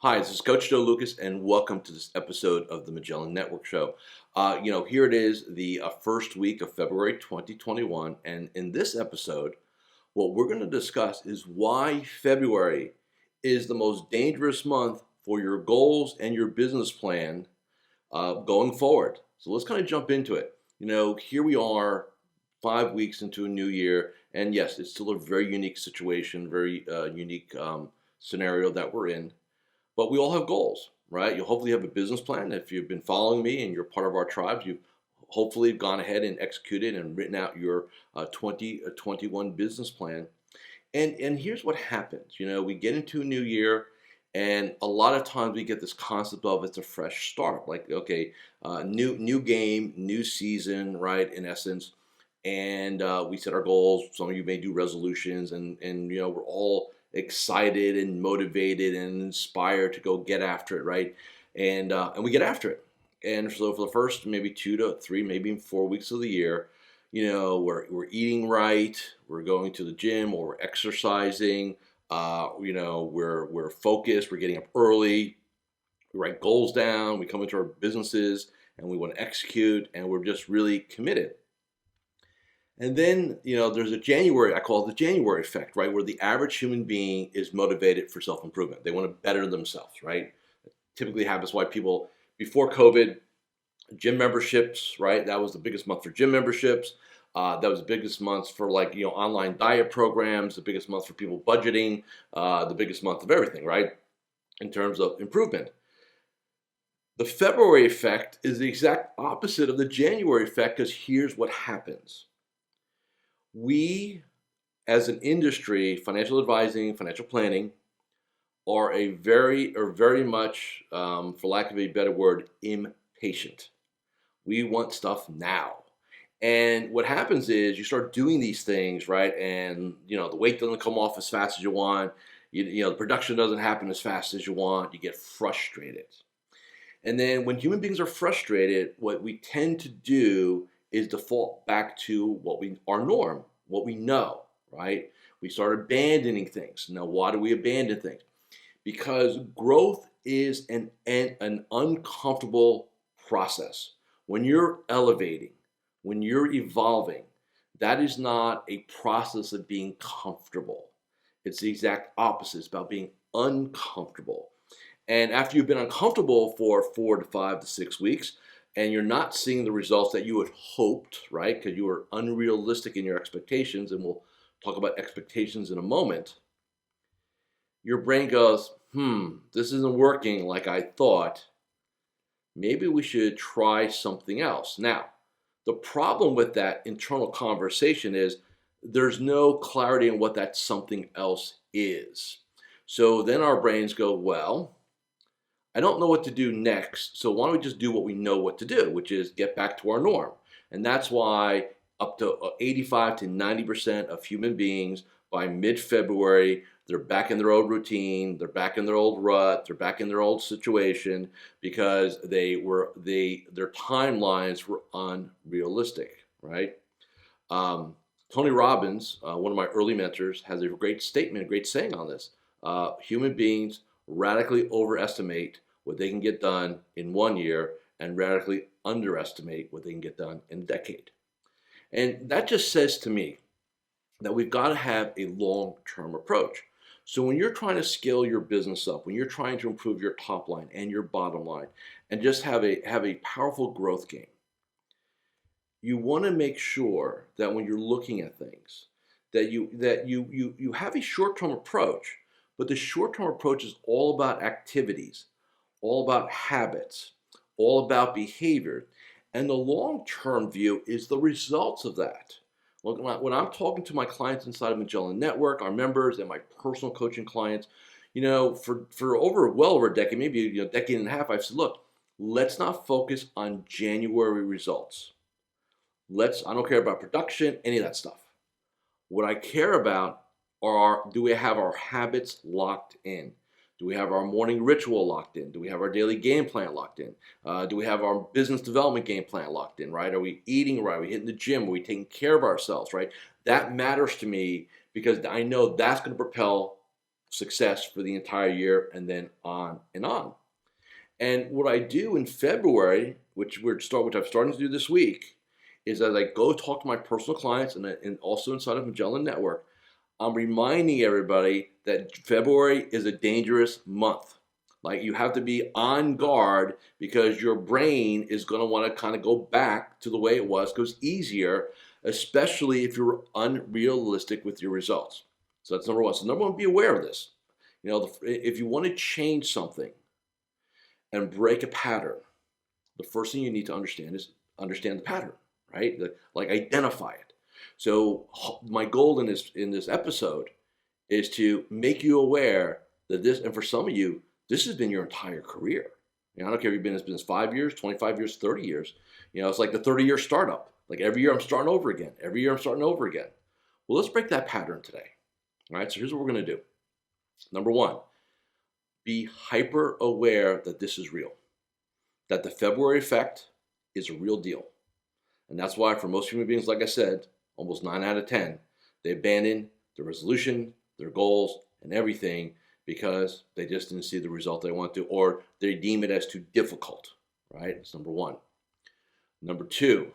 Hi, this is Coach Joe Lucas, and welcome to this episode of the Magellan Network Show. Here it is, the first week of February 2021, and in this episode, what we're going to discuss is why February is the most dangerous month for your goals and your business plan going forward. So let's kind of jump into it. Here we are, 5 weeks into a new year, and yes, it's still a very unique situation, very unique scenario that we're in. But we all have goals, right? You hopefully have a business plan. If you've been following me and you're part of our tribes, you've hopefully gone ahead and executed and written out your 2021 business plan. And here's what happens. We get into a new year, and a lot of times we get this concept of it's a fresh start. Like, okay, new game, new season, right? In essence, and we set our goals. Some of you may do resolutions, and we're all excited and motivated and inspired to go get after it, right? And we get after it. And so for the first maybe 2 to 3, maybe even 4 weeks of the year, we're eating right, we're going to the gym or we're exercising, we're focused, we're getting up early, we write goals down, we come into our businesses and we want to execute, and we're just really committed. And then, there's a January, I call it the January effect, right? Where the average human being is motivated for self-improvement. They want to better themselves, right? It typically happens why people, before COVID, gym memberships, right? That was the biggest month for gym memberships. That was the biggest month for online diet programs, the biggest month for people budgeting, the biggest month of everything, right? In terms of improvement. The February effect is the exact opposite of the January effect, because here's what happens. We, as an industry, financial advising, financial planning, are very much, for lack of a better word, impatient. We want stuff now. And what happens is you start doing these things, right? And, the weight doesn't come off as fast as you want. The production doesn't happen as fast as you want. You get frustrated. And then when human beings are frustrated, what we tend to do is default back to our norm, what we know, right? We start abandoning things. Now, why do we abandon things? Because growth is an uncomfortable process. When you're elevating, when you're evolving, that is not a process of being comfortable. It's the exact opposite. It's about being uncomfortable. And after you've been uncomfortable for 4 to 5 to 6 weeks, and you're not seeing the results that you had hoped, right? Because you were unrealistic in your expectations, and we'll talk about expectations in a moment. Your brain goes, this isn't working like I thought. Maybe we should try something else. Now, the problem with that internal conversation is there's no clarity on what that something else is. So then our brains go, well, I don't know what to do next, so why don't we just do what we know what to do, which is get back to our norm. And that's why up to 85 to 90% of human beings by mid-February, they're back in their old routine, they're back in their old rut, they're back in their old situation, because their timelines were unrealistic, right? Tony Robbins, one of my early mentors, has a great statement, a great saying on this. Human beings radically overestimate what they can get done in 1 year and radically underestimate what they can get done in a decade. And that just says to me that we've got to have a long-term approach. So when you're trying to scale your business up, when you're trying to improve your top line and your bottom line, and just have a powerful growth game, you want to make sure that when you're looking at things, that you have a short-term approach. But the short-term approach is all about activities, all about habits, all about behavior. And the long-term view is the results of that. When I'm talking to my clients inside of Magellan Network, our members and my personal coaching clients, for well over a decade, maybe a decade and a half, I've said, look, let's not focus on January results. I don't care about production, any of that stuff. What I care about do we have our habits locked in? Do we have our morning ritual locked in? Do we have our daily game plan locked in? Do we have our business development game plan locked in, right? Are we eating right? Are we hitting the gym? Are we taking care of ourselves, right? That matters to me, because I know that's going to propel success for the entire year, and then on and on. And what I do in February, which I'm starting to do this week, is as I go talk to my personal clients and also inside of Magellan Network, I'm reminding everybody that February is a dangerous month. Like, you have to be on guard because your brain is going to want to kind of go back to the way it was, because it's easier, especially if you're unrealistic with your results. So that's number one. So number one, be aware of this. If you want to change something and break a pattern, the first thing you need to understand is understand the pattern, right? Like, identify it. So my goal in this episode is to make you aware that this, and for some of you, this has been your entire career. I don't care if you've been in this business 5 years, 25 years, 30 years. It's like the 30-year startup. Like, every year I'm starting over again. Every year I'm starting over again. Well, let's break that pattern today. All right, so here's what we're going to do. Number one, be hyper aware that this is real, that the February effect is a real deal. And that's why for most human beings, like I said, almost 9 out of 10, they abandon their resolution, their goals, and everything because they just didn't see the result they want to, or they deem it as too difficult, right? That's number one. Number two,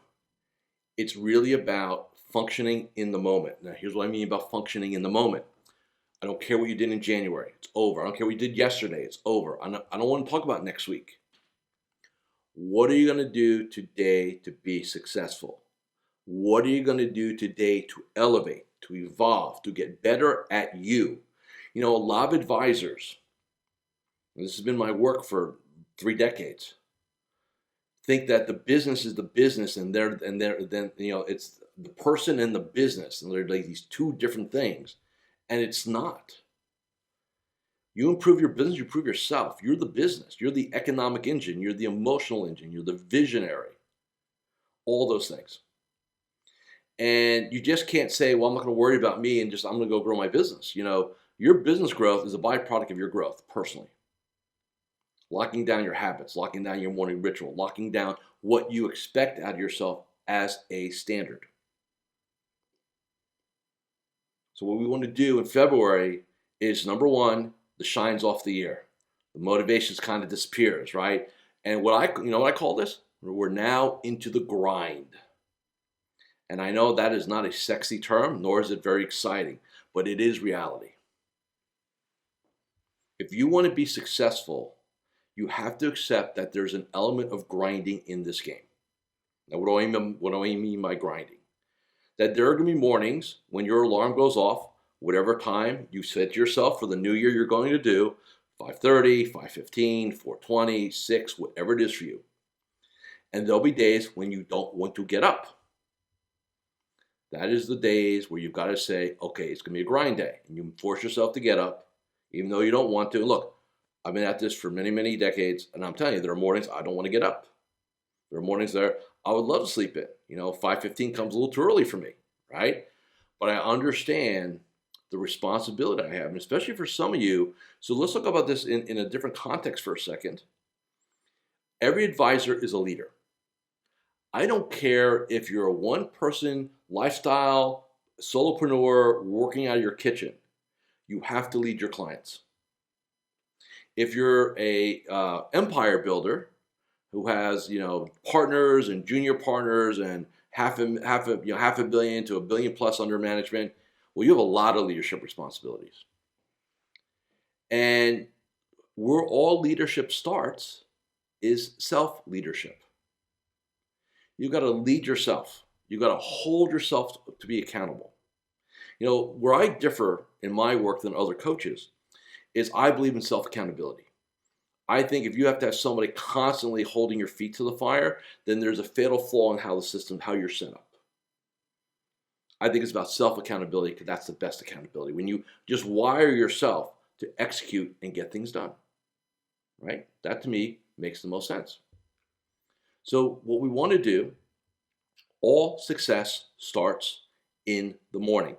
it's really about functioning in the moment. Now, here's what I mean about functioning in the moment. I don't care what you did in January. It's over. I don't care what you did yesterday. It's over. I don't want to talk about next week. What are you going to do today to be successful? What are you going to do today to elevate, to evolve, to get better at you? A lot of advisors, and this has been my work for 3 decades, think that the business is the business, and it's the person and the business, and they're like these two different things, and it's not. You improve your business, you improve yourself. You're the business. You're the economic engine. You're the emotional engine. You're the visionary. All those things. And you just can't say, well, I'm not going to worry about me and I'm going to go grow my business. Your business growth is a byproduct of your growth personally. Locking down your habits, locking down your morning ritual, locking down what you expect out of yourself as a standard. So what we want to do in February is, number one, the shine's off the year. The motivation kind of disappears, right? And what I call this? We're now into the grind. And I know that is not a sexy term, nor is it very exciting, but it is reality. If you want to be successful, you have to accept that there's an element of grinding in this game. Now, what do I mean by grinding? That there are going to be mornings when your alarm goes off, whatever time you set to yourself for the new year you're going to do, 5:30, 5:15, 4:20, 6, whatever it is for you. And there'll be days when you don't want to get up. That is the days where you've got to say, okay, it's going to be a grind day. And you force yourself to get up, even though you don't want to. Look, I've been at this for many, many decades, and I'm telling you, there are mornings I don't want to get up. There are mornings there I would love to sleep in. 5:15 comes a little too early for me, right? But I understand the responsibility I have, and especially for some of you. So let's talk about this in a different context for a second. Every advisor is a leader. I don't care if you're a one-person lifestyle solopreneur working out of your kitchen. You have to lead your clients. If you're a empire builder who has partners and junior partners and half a billion to $1 billion plus under management, well, you have a lot of leadership responsibilities. And where all leadership starts is self-leadership. You've got to lead yourself. You've got to hold yourself to be accountable. Where I differ in my work than other coaches is I believe in self-accountability. I think if you have to have somebody constantly holding your feet to the fire, then there's a fatal flaw in how you're set up. I think it's about self-accountability because that's the best accountability. When you just wire yourself to execute and get things done, right? That to me makes the most sense. So what we want to do, all success starts in the morning.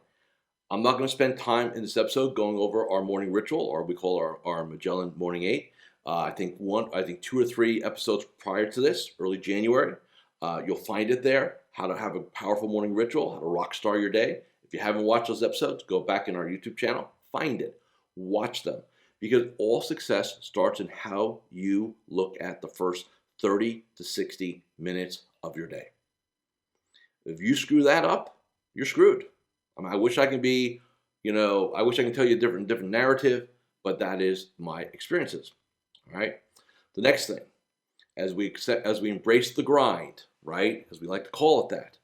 I'm not going to spend time in this episode going over our morning ritual, or we call our Magellan Morning 8. I think 2 or 3 episodes prior to this, early January. You'll find it there, how to have a powerful morning ritual, how to rock star your day. If you haven't watched those episodes, go back in our YouTube channel, find it. Watch them, because all success starts in how you look at the first 30 to 60 minutes of your day. If you screw that up, you're screwed. I mean, I wish I could be, I wish I could tell you a different narrative, but that is my experiences. All right. The next thing, as we embrace the grind, right, as we like to call it that,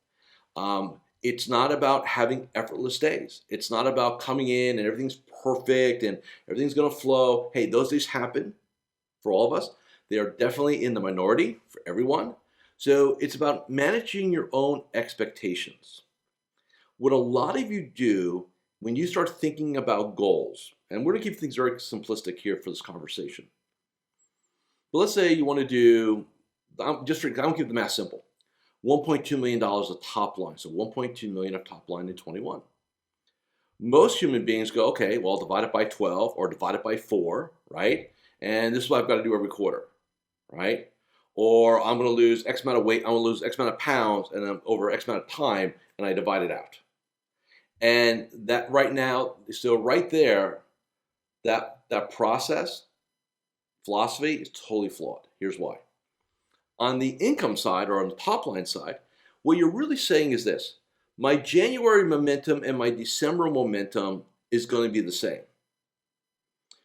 it's not about having effortless days. It's not about coming in and everything's perfect and everything's going to flow. Hey, those days happen for all of us. They are definitely in the minority for everyone. So it's about managing your own expectations. What a lot of you do when you start thinking about goals, and we're going to keep things very simplistic here for this conversation. But let's say you want to do, I'm going to keep the math simple. $1.2 million of top line. So 1.2 million of top line in 21. Most human beings go, okay, well, divide it by 12 or divide it by 4, right? And this is what I've got to do every quarter, right? Or I'm going to lose X amount of weight, I'm going to lose X amount of pounds, and I'm over X amount of time, and I divide it out. And that right now, so right there, that process, philosophy is totally flawed. Here's why. On the income side, or on the top line side, what you're really saying is this: my January momentum and my December momentum is going to be the same.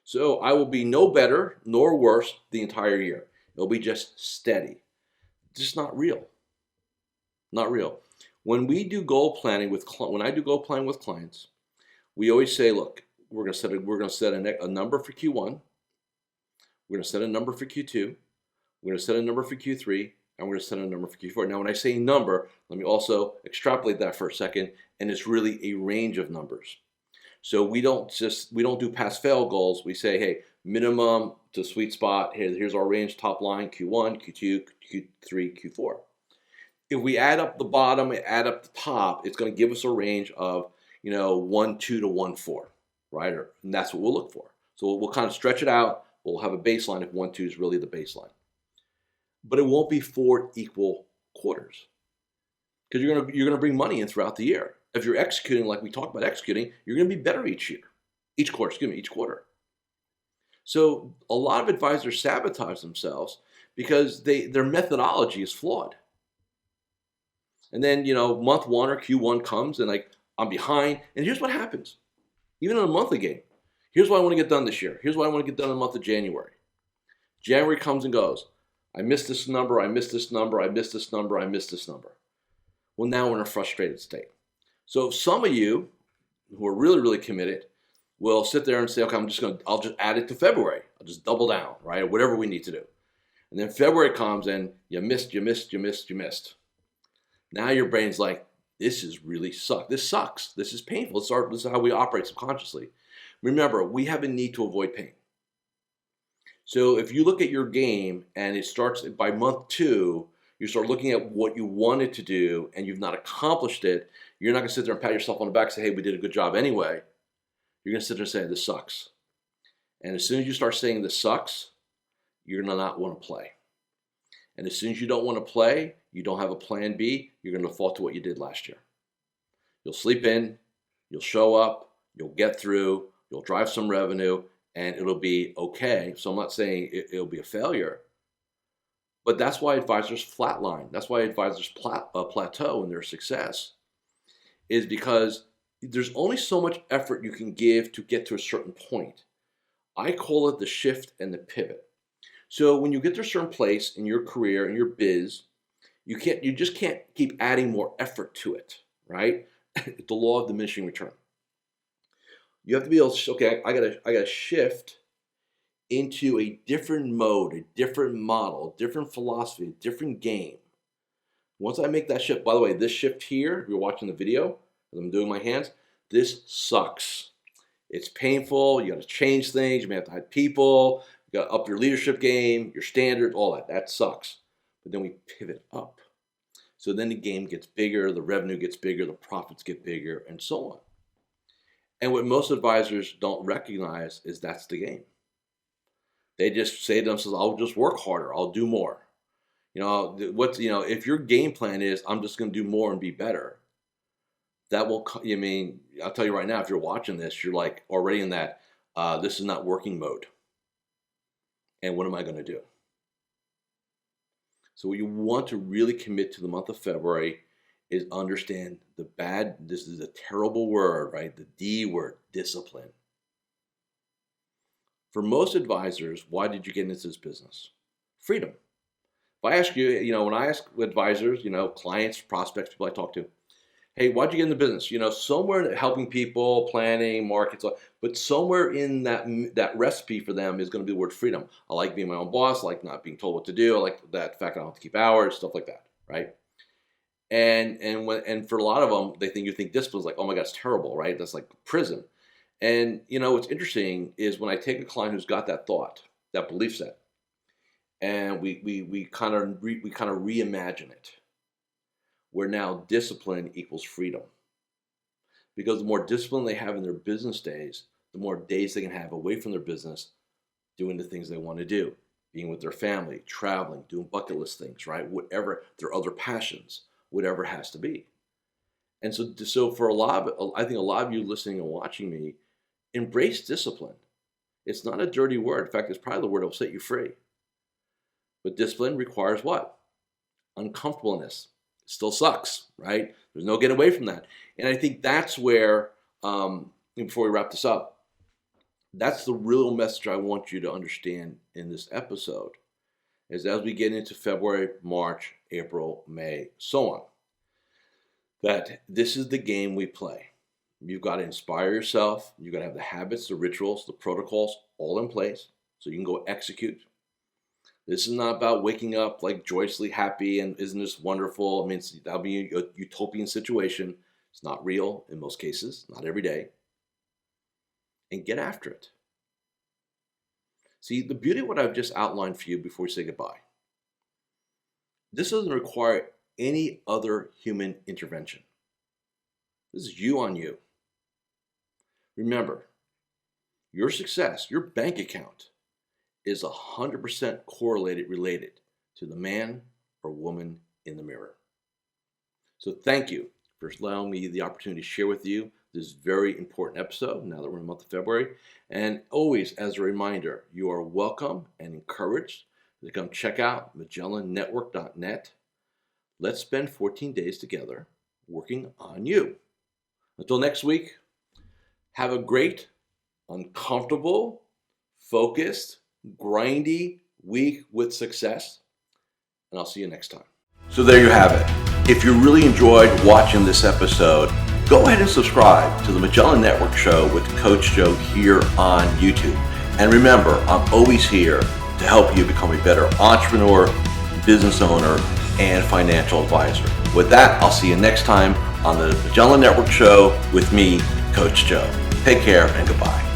So I will be no better nor worse the entire year. It'll be just steady. Just not real. Not real. When we do goal planning when I do goal planning with clients, we always say, look, we're going to set a number for Q1. We're going to set a number for Q2. We're going to set a number for Q3, and we're going to set a number for Q4. Now, when I say number, let me also extrapolate that for a second, and it's really a range of numbers. So we don't do pass-fail goals. We say, hey, minimum to sweet spot. Here's our range, top line, Q1, Q2, Q3, Q4. If we add up the bottom and add up the top, it's going to give us a range of 1.2 to 1.4, right? And that's what we'll look for. So we'll kind of stretch it out. We'll have a baseline if 1.2 is really the baseline. But it won't be 4 equal quarters, because you're gonna bring money in throughout the year. If you're executing like we talked about executing, you're gonna be better each quarter. So a lot of advisors sabotage themselves because their methodology is flawed. And then month 1 or Q1 comes and I'm behind. And here's what happens, even in a monthly game. Here's what I want to get done this year. Here's what I want to get done in the month of January. January comes and goes. I missed this number, I missed this number, I missed this number, I missed this number. Well, now we're in a frustrated state. So some of you who are really, really committed will sit there and say, okay, I'll just add it to February. I'll just double down, right? Or whatever we need to do. And then February comes and you missed. Now your brain's like, this is really suck. This sucks. This is painful. This is how we operate subconsciously. Remember, we have a need to avoid pain. So if you look at your game and it starts by month 2, you start looking at what you wanted to do and you've not accomplished it, you're not going to sit there and pat yourself on the back and say, hey, we did a good job anyway. You're going to sit there and say, this sucks. And as soon as you start saying this sucks, you're going to not want to play. And as soon as you don't want to play, you don't have a plan B, you're going to default to what you did last year. You'll sleep in, you'll show up, you'll get through, you'll drive some revenue, and it'll be okay. So I'm not saying it'll be a failure, but that's why advisors flatline. That's why advisors plateau in their success, is because there's only so much effort you can give to get to a certain point. I call it the shift and the pivot. So when you get to a certain place in your career, in your biz, you just can't keep adding more effort to it, right? It's the law of diminishing return. You have to be able to, okay, I gotta shift into a different mode, a different model, a different philosophy, a different game. Once I make that shift, by the way, this shift here, if you're watching the video, as I'm doing my hands, this sucks. It's painful, you gotta change things, you may have to hire people, you gotta up your leadership game, your standard, all that. That sucks. But then we pivot up. So then the game gets bigger, the revenue gets bigger, the profits get bigger, and so on. And what most advisors don't recognize is that's the game. They just say to themselves, I'll just work harder, I'll do more. If your game plan is, I'm just going to do more and be better, that will, I'll tell you right now, if you're watching this, you're like already in that, This is not working mode. And what am I going to do? So what you want to really commit to the month of February is understand this is a terrible word, right? The D word, discipline. For most advisors, why did you get into this business? Freedom. If I ask you, when I ask advisors, clients, prospects, people I talk to, hey, why'd you get in the business? Somewhere helping people, planning, markets, but somewhere in that recipe for them is going to be the word freedom. I like being my own boss. I like not being told what to do. I like that fact I don't have to keep hours, stuff like that, right? And for a lot of them, you think discipline is like, oh my God, it's terrible, right? That's like prison. And what's interesting is when I take a client who's got that thought, that belief set, and we kind of reimagine it, where now discipline equals freedom. Because the more discipline they have in their business days, the more days they can have away from their business doing the things they want to do, being with their family, traveling, doing bucket list things, right? Whatever their other passions, whatever it has to be. And so for I think a lot of you listening and watching me, embrace discipline. It's not a dirty word. In fact, it's probably the word that will set you free. But discipline requires what? Uncomfortableness. It still sucks, right? There's no getting away from that. And I think that's where, before we wrap this up, that's the real message I want you to understand in this episode, is as we get into February, March, April, May, so on, that this is the game we play. You've got to inspire yourself. You've got to have the habits, the rituals, the protocols all in place so you can go execute. This is not about waking up like joyously happy and isn't this wonderful? I mean, that'll be a utopian situation. It's not real in most cases, not every day. And get after it. See, the beauty of what I've just outlined for you before we say goodbye, this doesn't require any other human intervention. This is you on you. Remember, your success, your bank account, is 100% related to the man or woman in the mirror. So thank you for allowing me the opportunity to share with you this very important episode now that we're in the month of February. And always, as a reminder, you are welcome and encouraged to come check out MagellanNetwork.net. Let's spend 14 days together working on you. Until next week, have a great, uncomfortable, focused, grindy week with success, and I'll see you next time. So there you have it. If you really enjoyed watching this episode, go ahead and subscribe to the Magellan Network Show with Coach Joe here on YouTube. And remember, I'm always here to help you become a better entrepreneur, business owner, and financial advisor. With that, I'll see you next time on the Magellan Network Show with me, Coach Joe. Take care and goodbye.